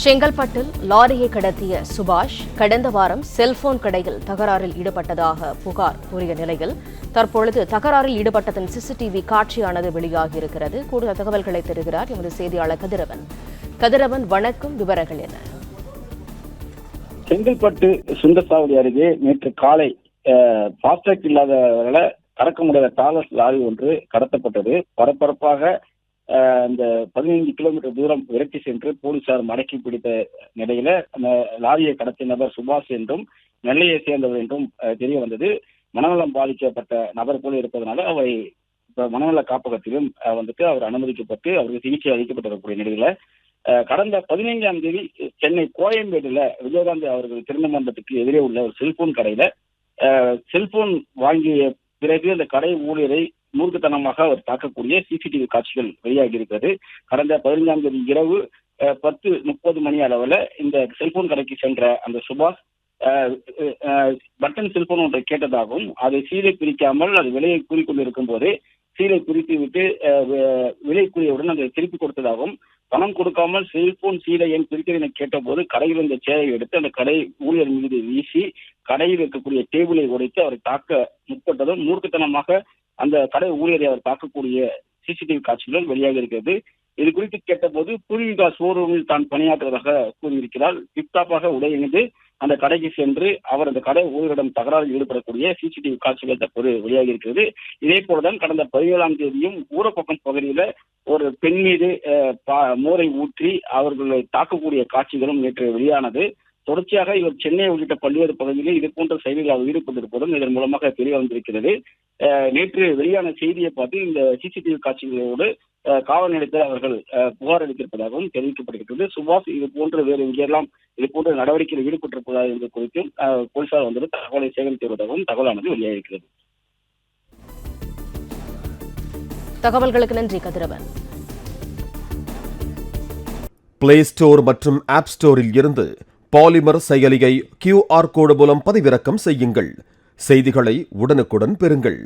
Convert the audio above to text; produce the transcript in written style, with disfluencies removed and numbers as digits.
செங்கல்பட்டில் லாரியை கடத்திய சுபாஷ் கடந்த வாரம் செல்போன் கடையில் தகராறில் ஈடுபட்டதாக புகார் கூறிய நிலையில் தற்பொழுது தகராறில் ஈடுபட்டதன் சிசிடிவி காட்சியானது வெளியாகியிருக்கிறது. கூடுதல் தகவல்களை தருகிறார் எமது செய்தியாளர் கதிரவன். கதிரவன், வணக்கம். விவரங்கள் என்ன? செங்கல்பட்டு சுந்தரசாவடி அருகே நேற்று காலை பாஸ்டாக் இல்லாதவர்களை கடக்க முடியாத டாலர்ஸ் லாரி ஒன்று கடத்தப்பட்டது. பரபரப்பாக இந்த 15 கிலோமீட்டர் தூரம் விரட்டி சென்று போலீசார் மடக்கி பிடித்த நிலையில அந்த லாரியை கடத்திய நபர் சுபாஷ் என்றும் நெல்லையை சேர்ந்தவர் என்றும் தெரிய வந்தது. மனநலம் பாதிக்கப்பட்ட நபர் போல இருப்பதனால அவை மனநல காப்பகத்திலும் அவர் அனுமதிக்கப்பட்டு அவருக்கு சிகிச்சை அளிக்கப்பட்டிருக்கக்கூடிய நிலையில கடந்த 15ஆம் தேதி சென்னை கோயம்பேடுல விஜயகாந்த் அவர்கள் திருமண மண்டபத்துக்கு எதிரே உள்ள ஒரு செல்போன் கடையில செல்போன் வாங்கிய பிறகு அந்த கடை ஊழியரை மூர்க்கத்தனமாக அவர் தாக்கக்கூடிய சிசிடிவி காட்சிகள் வெளியாகி இருக்கிறது. கடந்த 15ஆம் தேதி இரவு 10:30 மணி அளவில் இந்த செல்போன் கடைக்கு சென்ற அந்த சுபாஷ் பட்டன் செல்போன் ஒன்றை கேட்டதாகவும் அதை சீலை பிரிக்காமல் அது விலையை கூறிக்கொண்டிருக்கும் போதே சீலை பிரித்து விட்டு விலை கூறியவுடன் அதை திருப்பி கொடுத்ததாகவும், பணம் கொடுக்காமல் செல்போன் சீலை என் பிரித்ததை கேட்ட போது கடையில் இருந்த சேரை எடுத்து அந்த கடை ஊழியர் மீது வீசி கடையில் இருக்கக்கூடிய டேபிளை உடைத்து அவரை தாக்க முற்பட்டதும் மூர்க்கத்தனமாக அந்த கடை ஊழியரை அவர் தாக்கக்கூடிய சிசிடிவி காட்சிகள் வெளியாக இருக்கிறது. இது குறித்து கேட்டபோது பூர்விகா ஷோரூமில் தான் பணியாற்றுவதாக கூறியிருக்கிறார். டிப்டாப்பாக உடையணிந்து அந்த கடைக்கு சென்று அவர் அந்த கடை ஊழியரிடம் தகராறில் ஈடுபடக்கூடிய சிசிடிவி காட்சிகள் தற்போது வெளியாகி இருக்கிறது. இதே போலதான் கடந்த 17ஆம் தேதியும் ஊரப்பக்கம் பகுதியில ஒரு பெண் மீது மோரை ஊற்றி அவர்களை தாக்கக்கூடிய காட்சிகளும் நேற்று வெளியானது. தொடர்ச்சியாக இவர் சென்னை உள்ளிட்ட பல்வேறு பகுதிகளில் இது போன்ற செயல்களில் ஈடுபட்டிருப்பதும் இதன் மூலமாக தெரிய வந்திருக்கிறது. நேற்று வெளியான செய்தியை பார்த்து இந்த சிசிடிவி காட்சிகளோடு காவல் நிலையத்தில் அவர்கள் புகார் அளித்திருப்பதாகவும் தெரிவிக்கப்பட்டிருக்கிறது. சுபாஷ் இது போன்ற வேறு எங்கெல்லாம் இது போன்ற நடவடிக்கையில் ஈடுபட்டிருப்பதா என்பது குறித்தும் போலீசார் தகவலை சேகரித்து வருவதாகவும் தகவலானது வெளியாகிருக்கிறது. தகவல்களுக்கு நன்றி கதிரவன். பிளே ஸ்டோர் மற்றும் ஆப் ஸ்டோரில் இருந்து பாலிமர் செயலியை QR கோடு மூலம் பதிவிறக்கம் செய்யுங்கள். செய்திகளை உடனுக்குடன் பெறுங்கள்.